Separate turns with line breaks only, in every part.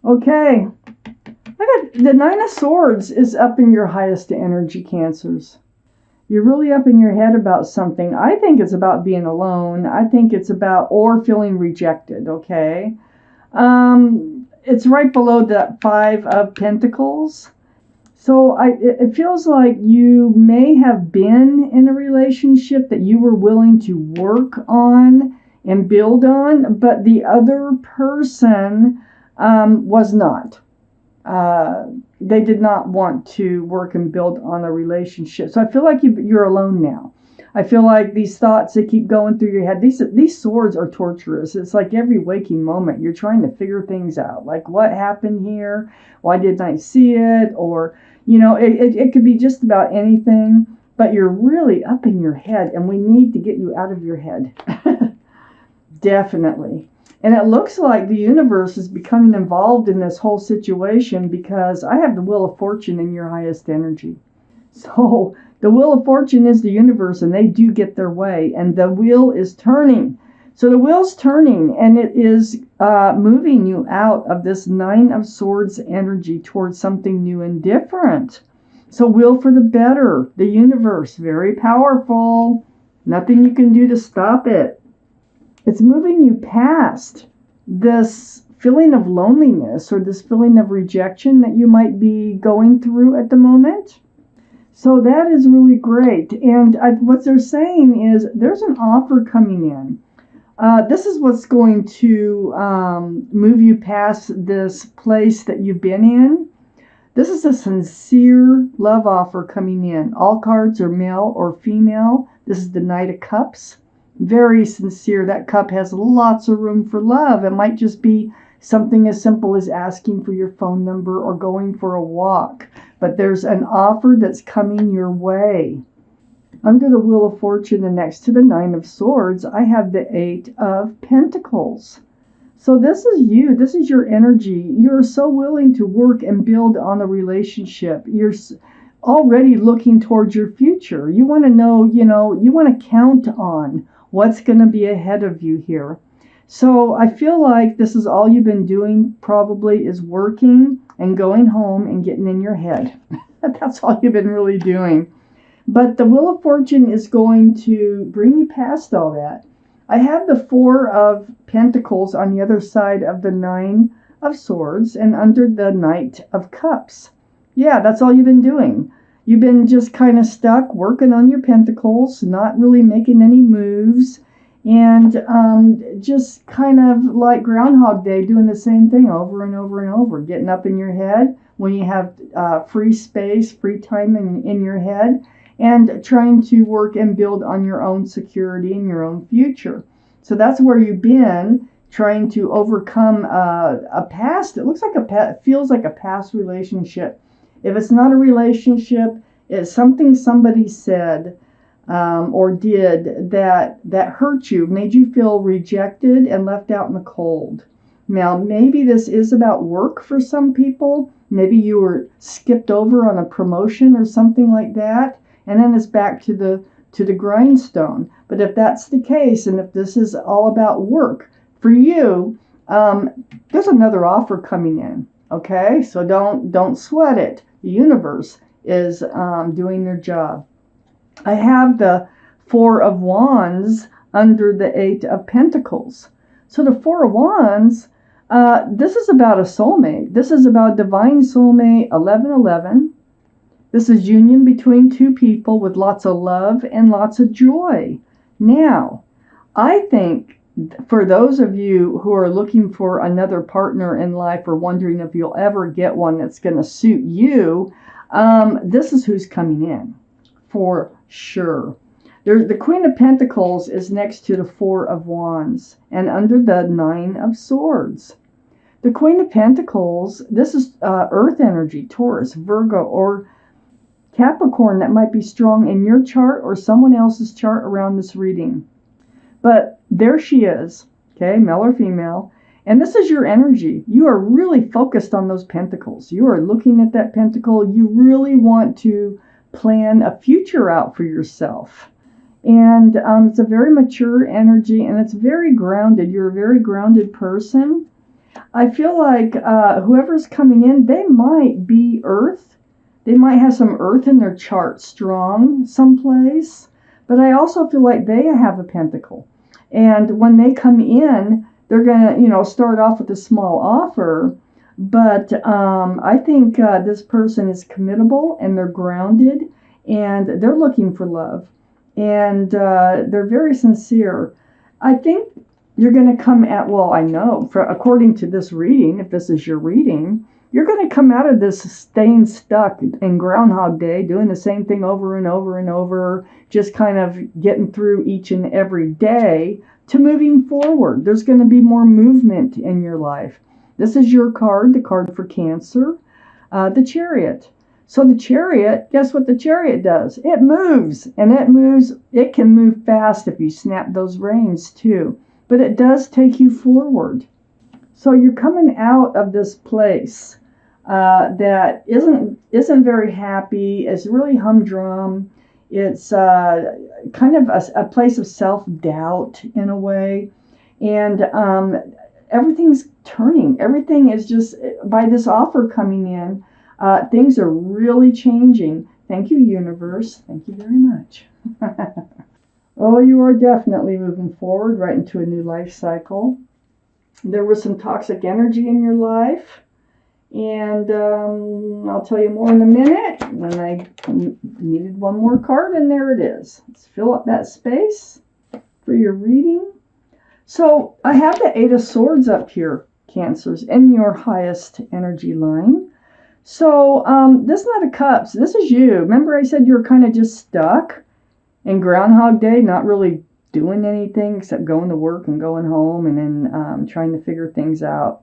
Okay. I got the Nine of Swords is up in your highest energy, Cancers. You're really up in your head about something. I think it's about being alone. I think it's about or feeling rejected, okay? It's right below that Five of Pentacles. So it feels like you may have been in a relationship that you were willing to work on and build on, but the other person was not. They did not want to work and build on a relationship. So I feel like you're alone now. I feel like these thoughts that keep going through your head, these swords are torturous. It's like every waking moment you're trying to figure things out. Like, what happened here? Why didn't I see it? Or, it could be just about anything, but you're really up in your head, and we need to get you out of your head. Definitely. And it looks like the universe is becoming involved in this whole situation because I have the Wheel of Fortune in your highest energy. So the Wheel of Fortune is the universe, and they do get their way, and the wheel is turning. So the wheel's turning, and it is moving you out of this Nine of Swords energy towards something new and different. So will for the better. The universe, very powerful. Nothing you can do to stop it. It's moving you past this feeling of loneliness or this feeling of rejection that you might be going through at the moment. So that is really great. And what they're saying is there's an offer coming in. This is what's going to move you past this place that you've been in. This is a sincere love offer coming in. All cards are male or female. This is the Knight of Cups. Very sincere. That cup has lots of room for love. It might just be something as simple as asking for your phone number or going for a walk. But there's an offer that's coming your way. Under the Wheel of Fortune and next to the Nine of Swords, I have the Eight of Pentacles. So this is you. This is your energy. You're so willing to work and build on a relationship. You're already looking towards your future. You want to know, you want to count on what's going to be ahead of you here. So I feel like this is all you've been doing probably is working and going home and getting in your head. That's all you've been really doing. But the Wheel of Fortune is going to bring you past all that. I have the Four of Pentacles on the other side of the Nine of Swords and under the Knight of Cups. Yeah, that's all you've been doing. You've been just kind of stuck working on your pentacles, not really making any moves, and just kind of like Groundhog Day, doing the same thing over and over and over, getting up in your head when you have free space, free time in your head, and trying to work and build on your own security and your own future. So that's where you've been, trying to overcome a past. It looks like feels like a past relationship. If it's not a relationship, it's something somebody said or did that hurt you, made you feel rejected and left out in the cold. Now, maybe this is about work for some people. Maybe you were skipped over on a promotion or something like that, and then it's back to the grindstone. But if that's the case, and if this is all about work for you, there's another offer coming in. Okay, so don't sweat it. The universe is doing their job. I have the Four of Wands under the Eight of Pentacles. So the Four of Wands, this is about a soulmate. This is about divine soulmate 1111. This is union between two people with lots of love and lots of joy. Now, I think for those of you who are looking for another partner in life or wondering if you'll ever get one that's going to suit you, this is who's coming in for sure. The Queen of Pentacles is next to the Four of Wands and under the Nine of Swords. The Queen of Pentacles, this is earth energy, Taurus, Virgo, or Capricorn that might be strong in your chart or someone else's chart around this reading. But there she is, okay, male or female, and this is your energy. You are really focused on those pentacles. You are looking at that pentacle. You really want to plan a future out for yourself. And it's a very mature energy, and it's very grounded. You're a very grounded person. I feel like whoever's coming in, they might be Earth. They might have some Earth in their chart strong someplace. But I also feel like they have a pentacle. And when they come in, they're going to, start off with a small offer. But I think this person is committable and they're grounded and they're looking for love. And they're very sincere. I think you're going to come at, well, I know, according to this reading, if this is your reading, you're going to come out of this staying stuck in Groundhog Day, doing the same thing over and over and over, just kind of getting through each and every day, to moving forward. There's going to be more movement in your life. This is your card, the card for Cancer, the Chariot. So the Chariot, guess what the Chariot does? It moves, and it can move fast if you snap those reins too. But it does take you forward. So you're coming out of this place that isn't very happy. It's really humdrum. It's kind of a place of self-doubt in a way. And everything's turning. Everything is just, by this offer coming in, things are really changing. Thank you, universe. Thank you very much. Oh, you are definitely moving forward right into a new life cycle. There was some toxic energy in your life, and I'll tell you more in a minute when I needed one more card, and there it is. Let's fill up that space for your reading. So I have the Eight of Swords up here, Cancers, in your highest energy line. So this Knight of Cups, this is you. Remember I said you were kind of just stuck in Groundhog Day, not really doing anything except going to work and going home and then trying to figure things out.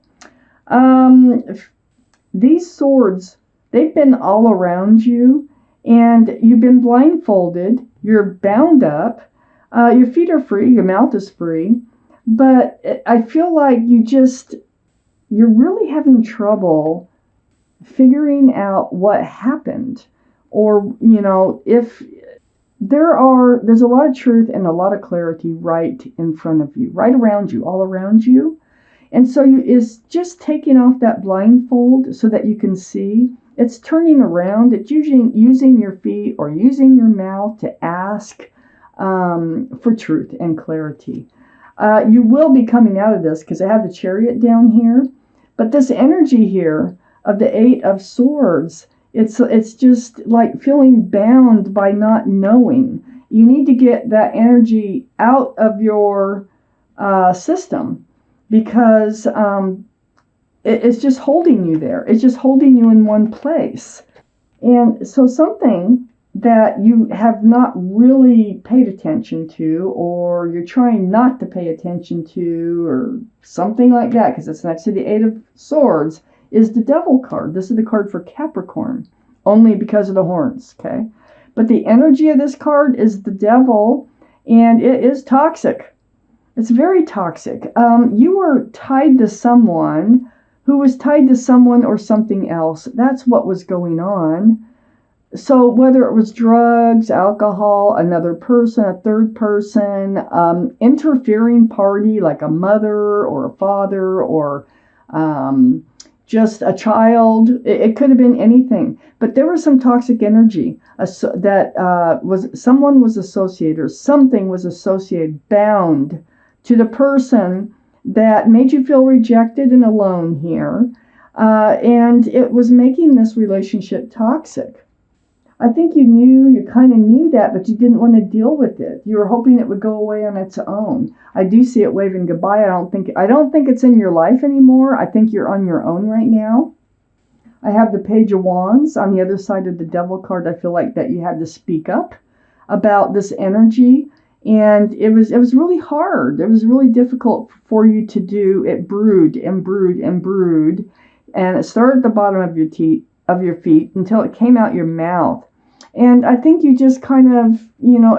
These swords, they've been all around you, and you've been blindfolded. You're bound up. Your feet are free. Your mouth is free. But I feel like you're really having trouble figuring out what happened, or if there's a lot of truth and a lot of clarity right in front of you, right around you, all around you. And so it's just taking off that blindfold so that you can see. It's turning around. It's using your feet or using your mouth to ask for truth and clarity. You will be coming out of this because I have the Chariot down here. But this energy here of the Eight of Swords, it's just like feeling bound by not knowing. You need to get that energy out of your system because it's just holding you there. It's just holding you in one place. And so something that you have not really paid attention to, or you're trying not to pay attention to, or something like that, because it's next to the Eight of Swords, is the Devil card. This is the card for Capricorn, only because of the horns, okay? But the energy of this card is the Devil, and it is toxic. It's very toxic. You were tied to someone who was tied to someone or something else. That's what was going on. So whether it was drugs, alcohol, another person, a third person, interfering party like a mother or a father or just a child, it could have been anything. But there was some toxic energy that someone was associated, or something was associated, bound to the person that made you feel rejected and alone here. And it was making this relationship toxic. I think you kind of knew that, but you didn't want to deal with it. You were hoping it would go away on its own. I do see it waving goodbye. I don't think it's in your life anymore. I think you're on your own right now. I have the Page of Wands on the other side of the Devil card. I feel like that you had to speak up about this energy, and it was really hard. It was really difficult for you to do. It brewed and brewed and brewed, and it started at the bottom of your feet until it came out your mouth. And I think you just kind of,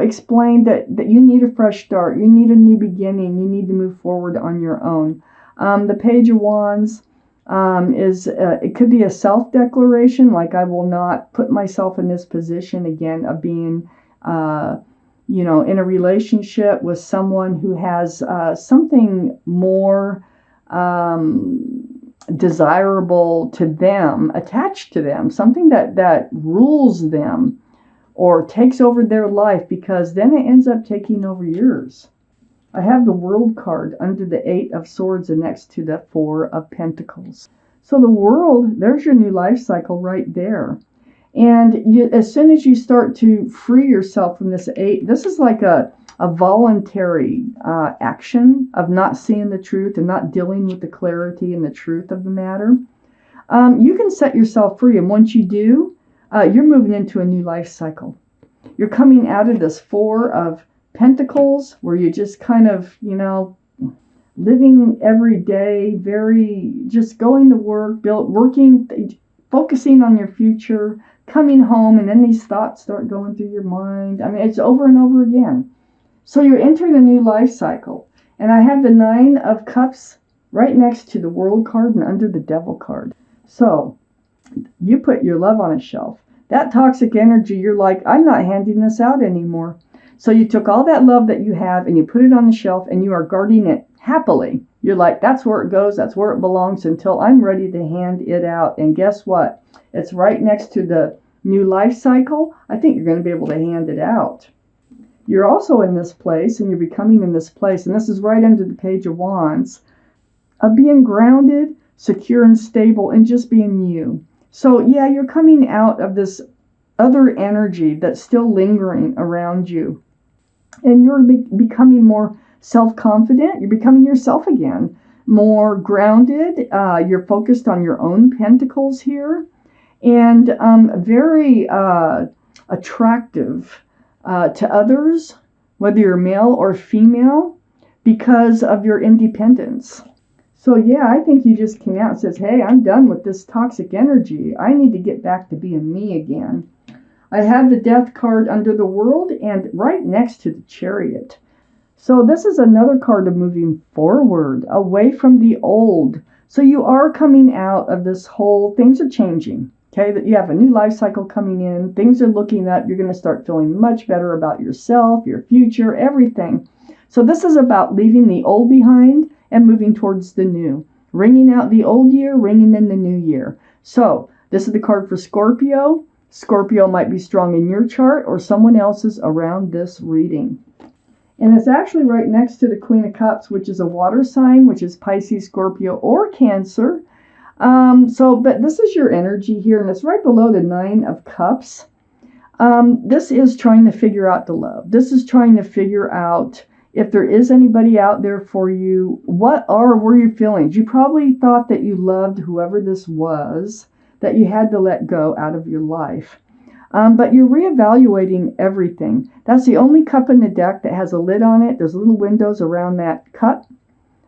explained that you need a fresh start. You need a new beginning. You need to move forward on your own. The Page of Wands it could be a self-declaration, like I will not put myself in this position again of being, in a relationship with someone who has something more desirable to them, attached to them, something that rules them or takes over their life, because then it ends up taking over yours. I have the World card under the 8 of Swords and next to the 4 of Pentacles. So the World, there's your new life cycle right there. And as soon as you start to free yourself from this 8, this is like a voluntary action of not seeing the truth and not dealing with the clarity and the truth of the matter. You can set yourself free, and once you do, you're moving into a new life cycle. You're coming out of this 4 of Pentacles, where you just kind of, living every day, just going to work, working, focusing on your future, coming home, and then these thoughts start going through your mind. I mean, it's over and over again. So you're entering a new life cycle. And I have the 9 of Cups right next to the World card and under the Devil card. So you put your love on a shelf. That toxic energy, you're like, I'm not handing this out anymore. So you took all that love that you have and you put it on the shelf, and you are guarding it happily. You're like, that's where it goes. That's where it belongs until I'm ready to hand it out. And guess what? It's right next to the new life cycle. I think you're going to be able to hand it out. You're also in this place, and you're becoming in this place. And this is right under the Page of Wands, of being grounded, secure, and stable, and just being you. So yeah, you're coming out of this other energy that's still lingering around you. And you're becoming more self-confident. You're becoming yourself again, more grounded. You're focused on your own pentacles here, and very attractive to others, whether you're male or female, because of your independence. So yeah, I think you just came out and says, hey, I'm done with this toxic energy. I need to get back to being me again. I have the Death card under the World and right next to the Chariot. So this is another card of moving forward, away from the old. So you are coming out of this whole, things are changing. Okay, that you have a new life cycle coming in. Things are looking up. You're going to start feeling much better about yourself, your future, everything. So this is about leaving the old behind and moving towards the new. Ringing out the old year, ringing in the new year. So this is the card for Scorpio. Scorpio might be strong in your chart or someone else's around this reading. And it's actually right next to the Queen of Cups, which is a water sign, which is Pisces, Scorpio, or Cancer. But this is your energy here, and it's right below the 9 of Cups. This is trying to figure out the love. This is trying to figure out if there is anybody out there for you. What were your feelings? You probably thought that you loved whoever this was, that you had to let go out of your life. But you're reevaluating everything. That's the only cup in the deck that has a lid on it. There's little windows around that cup,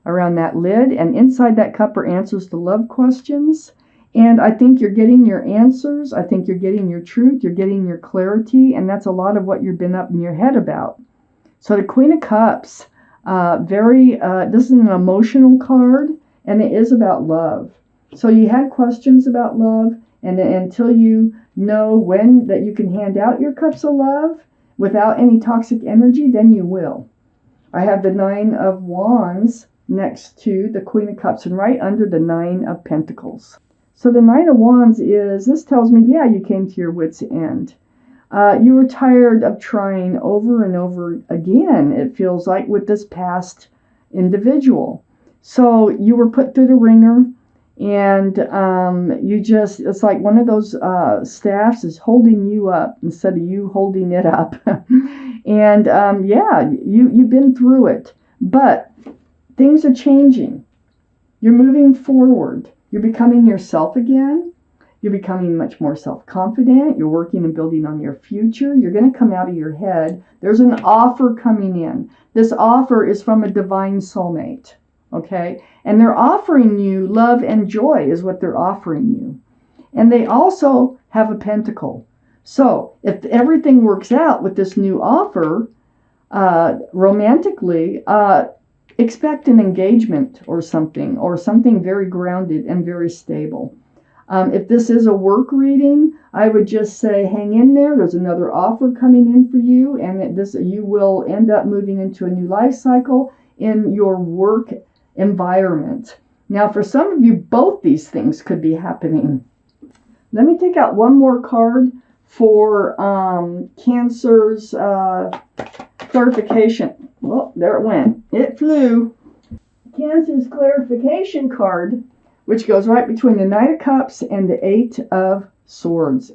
around that lid, and inside that cup are answers to love questions. And I think you're getting your answers. I think you're getting your truth. You're getting your clarity. And that's a lot of what you've been up in your head about. So the Queen of Cups, this is an emotional card, and it is about love. So you had questions about love, and until you know when that you can hand out your cups of love without any toxic energy, then you will. I have the 9 of Wands next to the Queen of Cups and right under the 9 of Pentacles. So the 9 of Wands this tells me, yeah, you came to your wit's end. You were tired of trying over and over again, it feels like, with this past individual. So you were put through the ringer, and it's like one of those staffs is holding you up instead of you holding it up. And you've been through it, but things are changing. You're moving forward. You're becoming yourself again. You're becoming much more self-confident. You're working and building on your future. You're going to come out of your head. There's an offer coming in. This offer is from a divine soulmate. Okay? And they're offering you love and joy is what they're offering you. And they also have a pentacle. So if everything works out with this new offer, romantically, expect an engagement or something very grounded and very stable. If this is a work reading, I would just say hang in there. There's another offer coming in for you, and you will end up moving into a new life cycle in your work environment. Now, for some of you, both these things could be happening. Let me take out one more card for Cancer's clarification. Well, there it went. It flew. Cancer's clarification card, which goes right between the Knight of Cups and the Eight of Swords.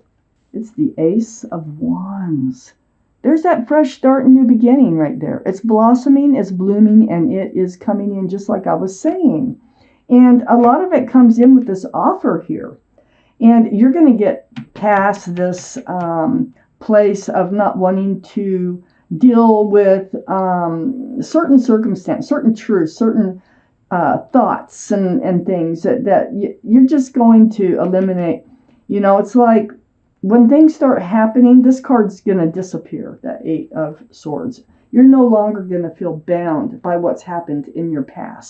It's the Ace of Wands. There's that fresh start and new beginning right there. It's blossoming, it's blooming, and it is coming in just like I was saying. And a lot of it comes in with this offer here. And you're going to get past this place of not wanting to deal with certain circumstances, certain truths, certain thoughts and things that you're just going to eliminate. You know, it's like when things start happening, this card's going to disappear, that Eight of Swords. You're no longer going to feel bound by what's happened in your past.